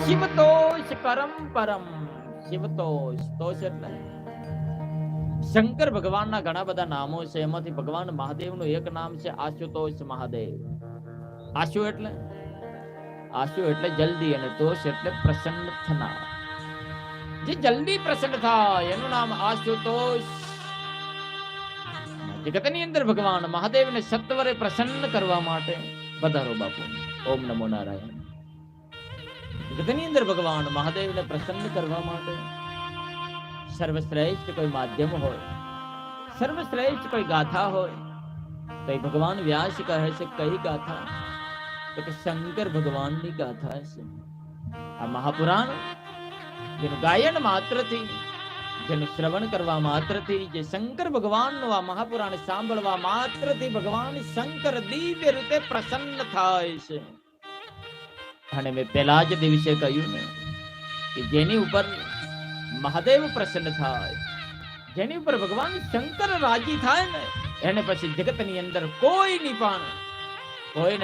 શિવતોષ પરમ પરમ. શિવતોષ, તોષ એટલે શંકર ભગવાનના ઘણા બધા નામો છે. એમાંથી ભગવાન મહાદેવનું એક નામ છે આશુતોષ મહાદેવ. આશુ એટલે જલ્દી, અને તોષ એટલે પ્રસન્ન થનાર. જે જલ્દી પ્રસન્ન થાય એનું નામ આશુતોષ. જગતની અંદર ભગવાન મહાદેવને સત્વરે પ્રસન્ન કરવા માટે પધારો બાપુ. ઓમ નમો નારાયણ. જગતની અંદર ભગવાન મહાદેવને પ્રસન્ન કરવા માટે સર્વશ્રેષ્ઠ કોઈ માધ્યમ હોય, સર્વશ્રેષ્ઠ કોઈ ગાથા હોય તો એ ભગવાન વ્યાસ કહે છે કઈ ગાથા? તો કે શંકર ભગવાનની ગાથા છે. આ મહાપુરાણ જેનું ગાયન માત્રથી, જેનું શ્રવણ કરવા માત્રથી, જે શંકર ભગવાનનું આ મહાપુરાણ સાંભળવા માત્રથી ભગવાન શંકર દિવ્ય રીતે પ્રસન્ન થાય છે. અને મેં પહેલા જ દિવસે કહ્યું ને કે જેની ઉપર મહાદેવ પ્રસન્ન થાય, જેની ઉપર ભગવાન શંકર રાજી થાય ને, એને પછી જગતની અંદર કોઈને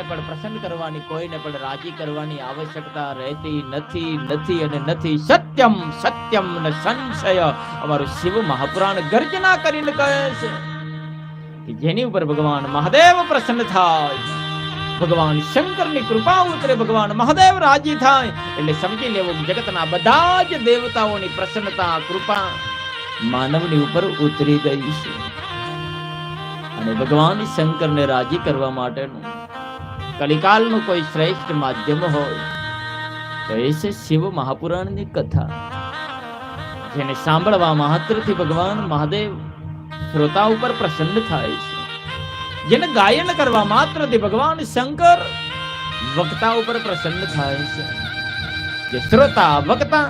પણ પ્રસન્ન કરવાની, કોઈને પણ રાજી કરવાની આવશ્યકતા રહેતી નથી અને નથી. સત્યમ સત્યમ ન સંશય. અમારું શિવ મહાપુરાણ ગર્જના કરીને કહે છે કે જેની ઉપર ભગવાન મહાદેવ પ્રસન્ન થાય, ભગવાન શંકરની કૃપા ઉતરે, ભગવાન મહાદેવ રાજી થાય એટલે સમજી લેવું જગતના બધા જ દેવતાઓની પ્રસન્નતા, કૃપા માનવની ઉપર ઉતરી ગઈ છે. અને ભગવાન શંકરને રાજી કરવા માટેનું કલિકાલનું કોઈ શ્રેષ્ઠ માધ્યમ હોય તો એ છે શિવ મહાપુરાણની કથા. જેને સાંભળવા માત્રથી ભગવાન મહાદેવ શ્રોતા ઉપર પ્રસન્ન થાય છે. જેને ગાયન કરવા માત્રથી ભગવાન શંકર વક્તા ઉપર પ્રસન્ન થાય છે. જે શ્રોતા, વક્તા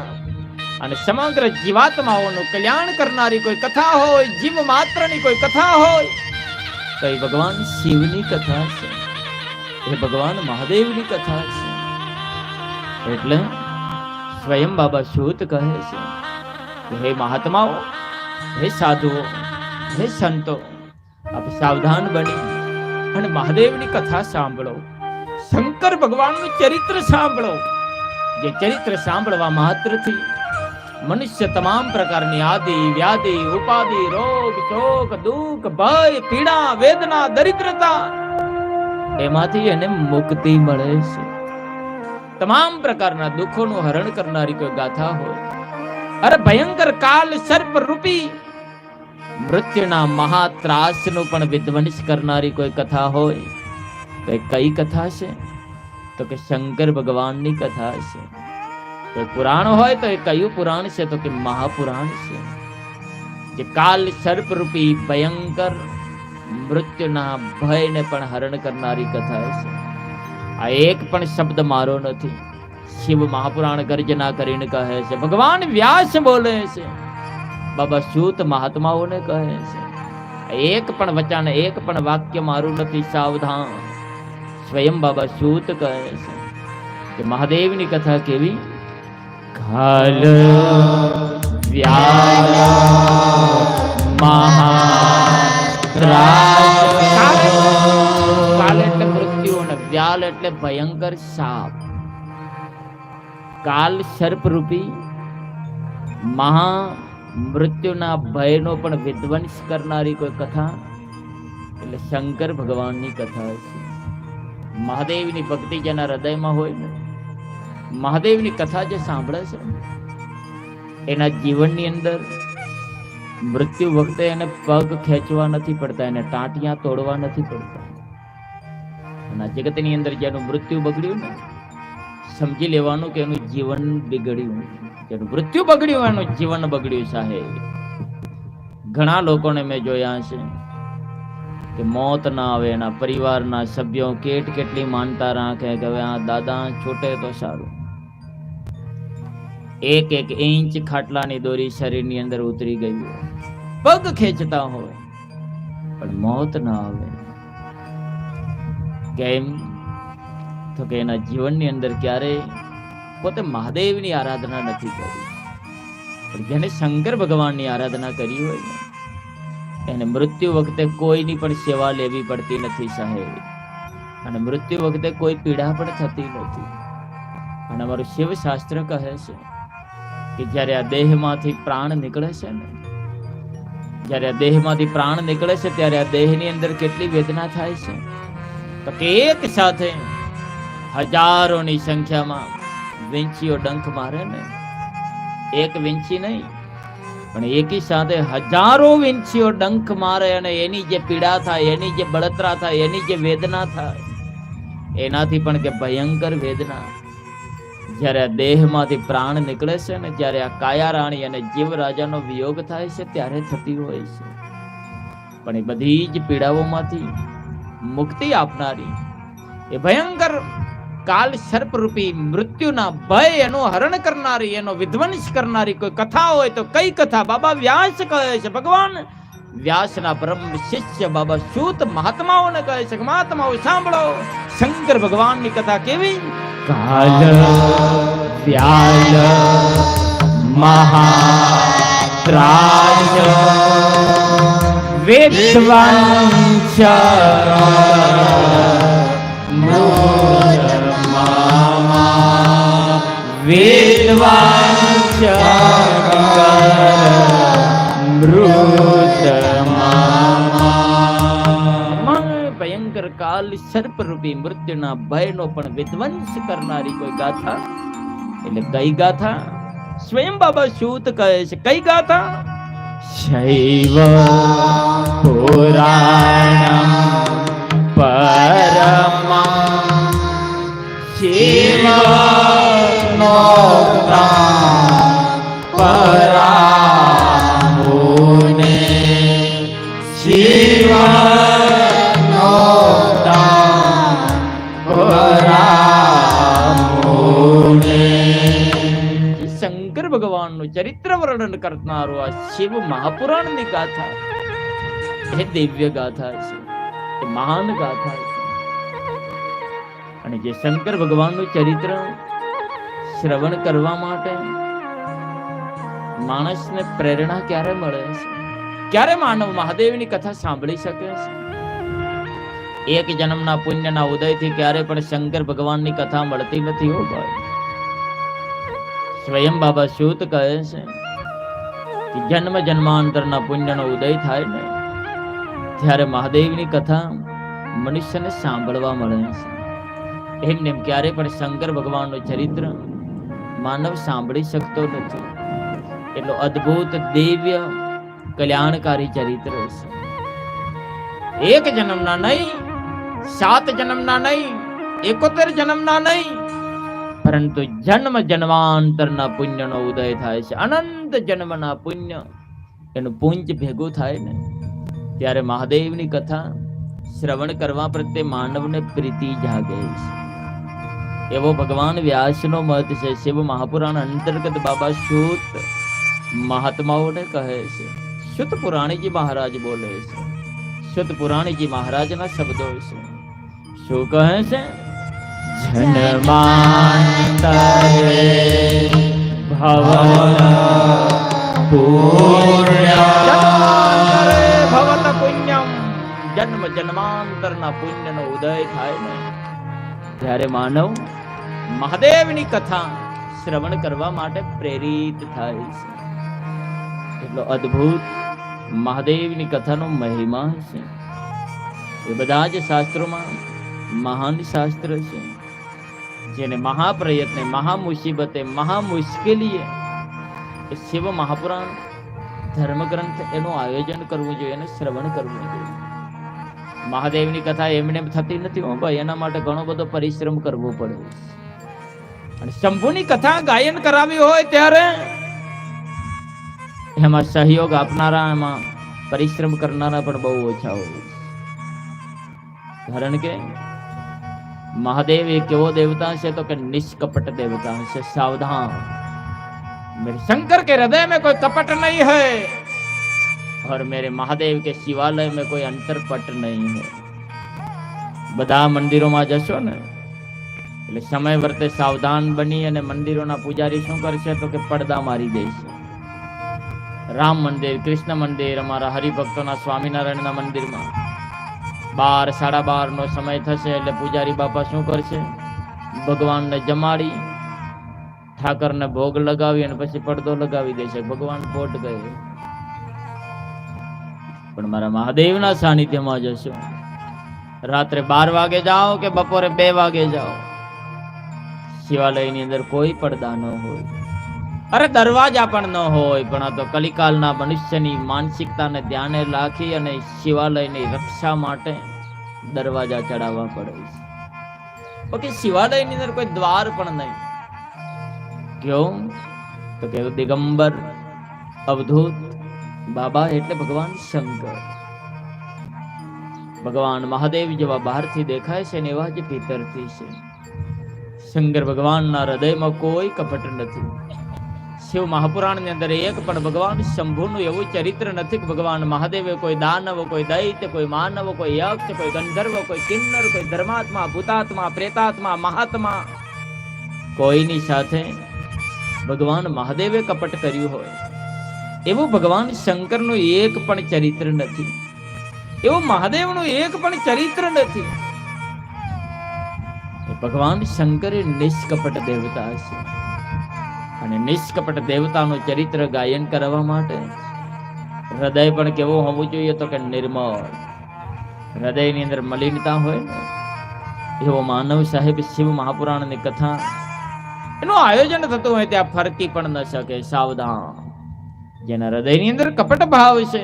અને સમગ્ર જીવાત્માઓનું કલ્યાણ કરનારી કોઈ કથા હોય, જીવ માત્રની કોઈ કથા હોય તો એ ભગવાન શિવની કથા છે, એ ભગવાન મહાદેવની કથા છે. એટલે સ્વયં બાબા સૂત કહે છે કે હે મહાત્માઓ, હે સાધુઓ, હે સંતો, આપ સાવધાન બની અને મહાદેવની કથા સાંભળો, શંકર ભગવાનનું ચરિત્ર સાંભળો. જે ચરિત્ર સાંભળવા માત્રથી મનુષ્ય તમામ પ્રકારની આદિ, વ્યાધિ, ઉપાધિ, રોગ, શોક, દુઃખ, ભય, પીડા, વેદના, દરિદ્રતા એમાંથી એને મુક્તિ મળે છે. તમામ પ્રકારના દુઃખોનું હરણ કરનારી કોઈ ગાથા હોય, અરે ભયંકર કાલ સર્પ રૂપી મૃત્યુના મહાત્રાસનું પણ વિધ્વંસ કરનારી કોઈ કથા હોય તો એ કઈ કથા છે? તો કે શંકર ભગવાનની કથા છે. કોઈ પુરાણ હોય તો એ કયું પુરાણ છે? તો કે મહાપુરાણ છે. જે કાલ સર્પ રૂપી ભયંકર મૃત્યુના ભયને પણ હરણ કરનારી કથા છે. આ એક પણ શબ્દ મારો નથી. શિવ મહાપુરાણ ગર્જના કરીને કહે છે, ભગવાન વ્યાસ બોલે છે, બાબા સૂત મહાત્માઓને કહે છે. એક પણ વચન, એક પણ વાક્ય મારું નથી. સાવધાન. સ્વયં બાબા સૂત કહે છે કે મહાદેવની કથા કેવી? કાલ કાલ એટલે મૃત્યુ અને વ્યાલ એટલે ભયંકર સાપ. કાલ સર્પ રૂપી મહા મૃત્યુના ભયનો પણ વિધ્વંસ કરનારી કોઈ કથા એટલે શંકર ભગવાનની કથા છે. મહાદેવની ભક્તિ જેના હૃદયમાં હોય ને, મહાદેવની કથા જે સાંભળે છે એના જીવનની અંદર મૃત્યુ વખતે એને પગ ખેંચવા નથી પડતા, એને ટાંટિયા તોડવા નથી પડતા. અને જગતની અંદર જેનું મૃત્યુ બગડ્યું ને, સમજી લેવાનું કે એનું જીવન બગડ્યું. જેનું મૃત્યુ બગડ્યું એનું જીવન બગડ્યું. સાહેબ, ઘણા લોકોને મેં જોયા છે કે મોત ના આવે, એના પરિવારના સભ્યો કેટલી માનતા રાખે કે હવે આ દાદા છૂટે તો સારું. એક ઇંચ ખાટલાની દોરી શરીરની અંદર ઉતરી ગઈ હોય, પગ ખેંચતા હોય પણ મોત ના આવે. કેમ? તો કે એના જીવનની અંદર ક્યારેય પોતે મહાદેવની આરાધના નથી કરી. પણ જેને શંકર ભગવાનની આરાધના કરી હોય એને મૃત્યુ વખતે કોઈની પણ સેવા લેવી પડતી નથી સાહેબ. અને મૃત્યુ વખતે કોઈ પીડા પણ થતી નથી. અને અમારું શિવ શાસ્ત્ર કહે છે કે જ્યારે આ દેહમાંથી પ્રાણ નીકળે છે ને, જ્યારે આ દેહમાંથી પ્રાણ નીકળે છે ત્યારે આ દેહની અંદર કેટલી વેદના થાય છે, તો કે એક સાથે હજારોની સંખ્યામાં વિંચીઓ ડંખ મારે ને, એક વિંચી નહીં પણ એકી સાથે હજારો વિંચીઓ ડંખ મારે અને એની જે પીડા થાય, એની જે બળતરા થાય, એની જે વેદના થાય, એનાથી પણ કે ભયંકર વેદના જ્યારે આ દેહમાંથી પ્રાણ નીકળે છે ને, જ્યારે આ કાયા રાણી અને જીવ રાજાનો વિયોગ થાય છે ત્યારે થતી હોય છે. પણ એ બધી જ પીડાઓમાંથી મુક્તિ આપનારી એ ભયંકર કાલ સર્પરૂપી મૃત્યુના ભય એનું હરણ કરનારી, એનો વિધ્વંસ કરનારી કોઈ કથા હોય તો કઈ કથા? બાબા વ્યાસ કહે છે, ભગવાન વ્યાસના પરમ શિષ્ય બાબા સૂત મહાત્માઓને કહે છે કે મહાત્માઓ સાંભળો, શંકર ભગવાનની કથા કેવી? કાલ વ્યાલ મહાત્રાજ વિદ્વાંસ વિદ્વાંસ ભયંકર કાલ સર્પરૂપી મૃત્યુના ભયનો પણ વિધ્વંસ કરનારી કોઈ ગાથા એટલે કઈ ગાથા? સ્વયં બાબા સૂત કહે છે કઈ ગાથા? શૈવ પુરાણમ પરમ શિવ પરામુને શિવ શંકર ભગવાનનું ચરિત્ર વર્ણન કરનારો આ શિવ મહાપુરાણની ગાથા એ દિવ્ય ગાથા છે, એ મહાન ગાથા છે. અને જે શંકર ભગવાનનું ચરિત્ર શ્રવણ કરવા માટે માણસને પ્રેરણા ક્યારે મળે છે? ક્યારે માનવ મહાદેવની કથા સાંભળી શકે છે? એક જન્મના પુણ્યના ઉદયથી ક્યારે પણ શંકર ભગવાનની કથા મળતી નથી હો ભાઈ. સ્વયં બાબા સૂત કહે છે કે જન્મ જન્માંતરના પુણ્યનો ઉદય થાય ને ત્યારે મહાદેવની કથા મનુષ્યને સાંભળવા મળે છે. એમને ક્યારે પણ શંકર ભગવાનનું ચરિત્ર માનવ સાંભળી શકતો નથી. એટલો અદ્ભુત દિવ્ય કલ્યાણકારી ચરિત્ર છે. એક જન્મના નહીં, 7 જન્મના નહીં, 71 જન્મના નહીં, પરંતુ જન્મ જન્માંતરના પુણ્યનો ઉદય થાય છે. અનંત જન્મના પુણ્ય એનું પુંજ ભેગું થાય ને ત્યારે મહાદેવની કથા શ્રવણ કરવા પ્રત્યે માનવને પ્રીતિ જાગે છે. એવો ભગવાન વ્યાસનો મત છે. શિવ મહાપુરાણ અંતર્ગત બાબા સૂત મહાત્માઓને કહે છે. સુત પુરાણીજી મહારાજ બોલે છે. સુત પુરાણીજી મહારાજના શબ્દો છે. શું કહે છે? જન્માંતરે ભવત પુણ્યમ, જન્મ જન્માંતરના પુણ્યનો ઉદય થાય ને ત્યારે માનવ મહાદેવની કથા શ્રવણ કરવા માટે પ્રેરિત થાય છે. એટલો અદ્ભુત મહાદેવની કથાનો મહિમા છે. એ બધા જ શાસ્ત્રોમાં મહાન શાસ્ત્ર છે, જેને મહાપ્રયત્ને, મહામુસીબતે, મહામુશ્કેલીએ એ શિવ મહાપુરાણ ધર્મગ્રંથ એનું આયોજન કરવું જોઈએ, એને શ્રવણ કરવું જોઈએ. મહાદેવની કથા એમને થતી નથી હો ભાઈ, એના માટે ઘણો બધો પરિશ્રમ કરવો પડે. અને શંભુની કથા ગાયન કરાવી હોય ત્યારે એમાં સહયોગ આપનારા, એમાં પરિશ્રમ કરનારા પણ બહુ ઓછા હોય. કારણ કે મહાદેવ એ કેવો દેવતા છે તો કે निष्कपट देवता है. सावधान, मेरे शंकर के हृदय में कोई कपट नहीं है और मेरे महादेव के शिवालय में कोई अंतरपट नहीं है. બધા મંદિરોમાં જશો ને એટલે સમય વર્તે સાવધાન બની અને મંદિરોના પૂજારી શું કરશે તો કે પડદા મારી દેશે. રામ મંદિર, કૃષ્ણ મંદિર, અમારા હરિભક્તોના સ્વામિનારાયણના મંદિરમાં 12, 12:30 નો સમય થશે એટલે પૂજારી બાપા શું કરશે? ભગવાનને જમાડી ઠાકરને ભોગ લગાવી અને પછી પડદો લગાવી દે છે, ભગવાન પોટ ગયે. પણ મારા મહાદેવના સાનિધ્યમાં જશો, રાત્રે 12 વાગે જાઓ કે બપોરે 2 વાગે જાઓ, શિવાલયની અંદર કોઈ પડદા ન હોય, અરે દરવાજા પણ ન હોય. પણ આ તો કલિકાલના મનુષ્યની માનસિકતાને ધ્યાને રાખી અને શિવાલયની રક્ષા માટે દરવાજા ચડાવવા પડે છે. બાકી શિવાલયની અંદર કોઈ દ્વાર પણ નહીં. ક્યું? તો કે દિગંબર અવધૂત બાબા એટલે ભગવાન શંકર. ભગવાન મહાદેવ જેવા બહારથી દેખાય છે ને એવા જ ભીતરથી છે. શંકર ભગવાનના હૃદયમાં કોઈ કપટ નથી. શિવ મહાપુરાણની અંદર એક પણ ભગવાન શંભુનું એવું ચરિત્ર નથી કે ભગવાન મહાદેવે કોઈ દાનવ, કોઈ દૈત્ય, કોઈ માનવ, કોઈ યક્ષ, કોઈ ગંધર્વ, કોઈ કિન્નર, કોઈ ધર્માત્મા, ભૂતાત્મા, પ્રેતાત્મા, મહાત્મા કોઈની સાથે ભગવાન મહાદેવે કપટ કર્યું હોય એવું ભગવાન શંકરનું એક પણ ચરિત્ર નથી. એવું મહાદેવનું એક પણ ચરિત્ર નથી. ભગવાન શંકર એ નિષ્કપટ દેવતા છે અને નિષ્કપટ દેવતાનું ચરિત્ર ગાયન કરવા માટે હૃદય પણ કેવું હોવું જોઈએ? તો કે નિર્મળ. હૃદયની અંદર મલિનતા હોય ને એવો માનવ સાહેબ શિવ મહાપુરાણની કથા એનું આયોજન થતું હોય ત્યાં ફરકી પણ ન શકે. સાવધાન. જેના હૃદયની અંદર કપટ ભાવ છે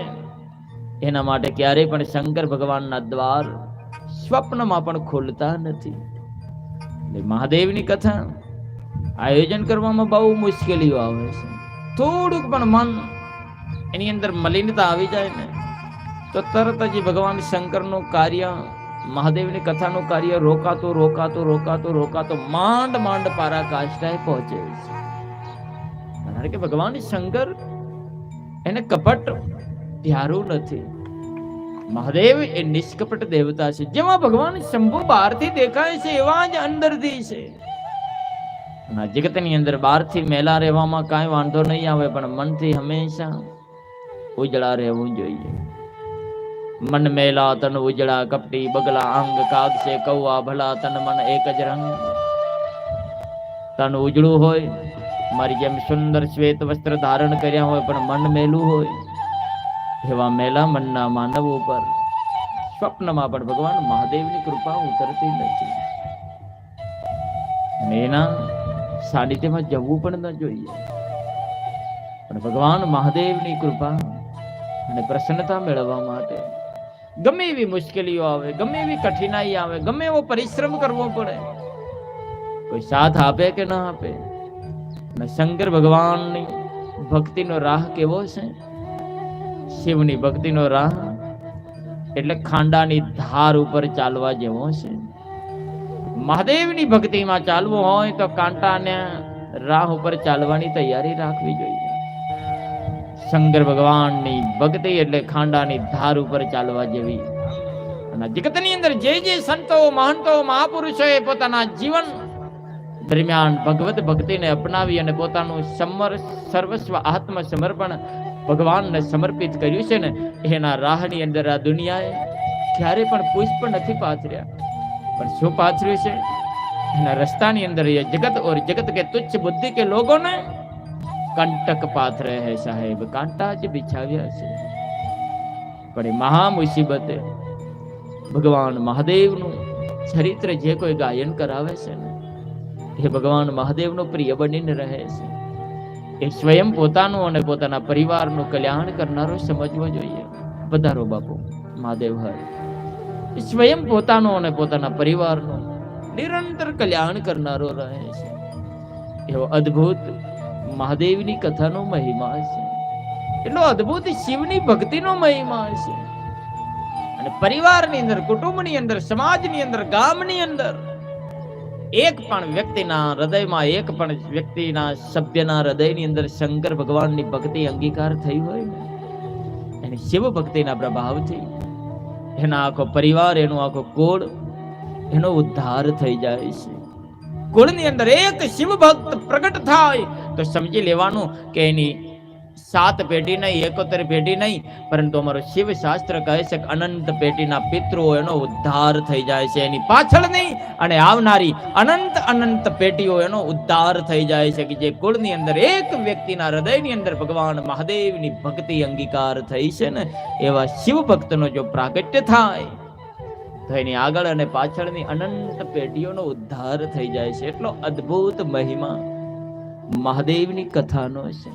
એના માટે ક્યારેય પણ શંકર ભગવાનના દ્વાર સ્વપ્નમાં પણ ખોલતા નથી. મહાદેવની કથા આયોજન કરવામાં બહુ મુશ્કેલીઓ આવે છે. થોડુંક પણ મન એની અંદર મલિનતા આવી જાય ને તો તરત જ ભગવાન શંકરનું કાર્ય, મહાદેવની કથાનું કાર્ય રોકાતો માંડ પારાકાષ્ઠાએ પહોંચે છે. કારણ કે ભગવાન શંકર એને કપટ પ્યારું નથી. મહાદેવ એ નિષ્કપટ દેવતા છે. જેમાં ભગવાન શંભુ બહારથી દેખાય છે એવા જ અંદરથી છે. જગતની અંદર બહારથી મેલા રહેવામાં કાંઈ વાંધો નહીં આવે, પણ મનથી હંમેશા ઉજળા રહેવું જોઈએ. મન મેલા તન ઉજળા, કપટી બગલા અંગ, કાગ છે કૌવા ભલા, તન મન એક જ રંગ. તન ઉજળું હોય, મારી જેમ સુંદર શ્વેત વસ્ત્ર ધારણ કર્યા હોય, પણ મન મેલું હોય, એવા મેલા મનના માનવ ઉપર સ્વપ્નમાં પણ ભગવાન મહાદેવની કૃપા ઉતરતી નથી. એના સાનિધ્યમાં જવું પણ ન જોઈએ. પણ ભગવાન મહાદેવની કૃપા અને પ્રસન્નતા મેળવવા માટે ગમે એવી મુશ્કેલીઓ આવે, ગમે એવી કઠિનાઈ આવે, ગમે એવો પરિશ્રમ કરવો પડે, કોઈ સાથ આપે કે ના આપે. અને શંકર ભગવાનની ભક્તિનો રાહ કેવો છે? શિવની ભક્તિનો રાહ એટલે ખાંડાની ધાર ઉપર ચાલવા જેવો છે. મહાદેવની ભક્તિમાં ચાલવું હોય તો કાંટાને રાહ ઉપર ચાલવાની તૈયારી રાખવી જોઈએ. શંકર ભગવાનની ભક્તિ એટલે ખાંડાની ધાર ઉપર ચાલવા જેવી. અને જગતની અંદર જે સંતો, મહંતો, મહાપુરુષોએ પોતાના જીવન દરમિયાન ભગવત ભક્તિને અપનાવી અને પોતાનું સર્વસ્વ આત્મ સમર્પણ ભગવાનને સમર્પિત કર્યું છે ને, એના રાહની અંદર આ દુનિયાએ ક્યારે પણ પુષ્પ નથી પાથર્યા. પણ શું પાથર્યું છે? એના રસ્તાની અંદર ये जगत और जगत के तुच्छ बुद्धि के लोगों ने कंटक पाथरे है साहेब, कांटा જ બિછાવ્યા છે. પણ એ મહા મુસીબતે ભગવાન મહાદેવનું ચરિત્ર જે કોઈ ગાયન કરાવે છે ને એ ભગવાન મહાદેવનો પ્રિય બનીને રહે છે. એ સ્વયં પોતાનું અને પોતાના પરિવારનું કલ્યાણ કરનારો સમજવો જોઈએ. પધારો બાપુ મહાદેવ હર. સ્વયં પોતાનું અને પોતાના પરિવારનું નિરંતર કલ્યાણ કરનારો રહે છે. એવો અદ્ભુત મહાદેવની કથાનો મહિમા છે. એટલો અદ્ભુત શિવની ભક્તિનો મહિમા છે. અને પરિવારની અંદર, કુટુંબની અંદર, સમાજની અંદર, ગામની અંદર એક પણ વ્યક્તિના હૃદયમાં, એક પણ વ્યક્તિના સભ્યના હૃદયની અંદર શંકર ભગવાનની ભક્તિ અંગીકાર થઈ હોય ને, એની શિવ ભક્તિના પ્રભાવથી એના આખો પરિવાર, એનો આખો કુળ, એનો ઉદ્ધાર થઈ જાય છે. કુળની અંદર એક શિવ ભક્ત પ્રગટ થાય તો સમજી લેવાનું કે એની 7 પેઢી નહીં, 71 પેઢી નહીં, પરંતુ અમારો શિવ શાસ્ત્ર કહે છે કે અનંત પેઢીના પિતૃઓ એનો ઉદ્ધાર થઈ જાય છે, એની પાછળની અને આવનારી અનંત પેઢીઓ એનો ઉદ્ધાર થઈ જાય છે. કે જે કુળની અંદર એક વ્યક્તિના હૃદયની અંદર ભગવાન મહાદેવની ભક્તિ અંગીકાર થઈ છે ને, એવા શિવ ભક્તનો જો પ્રાગટ્ય થાય તો એની આગળ અને પાછળની અનંત પેઢીઓનો ઉદ્ધાર થઈ જાય છે. એટલો અદ્ભુત મહિમા મહાદેવની કથાનો છે.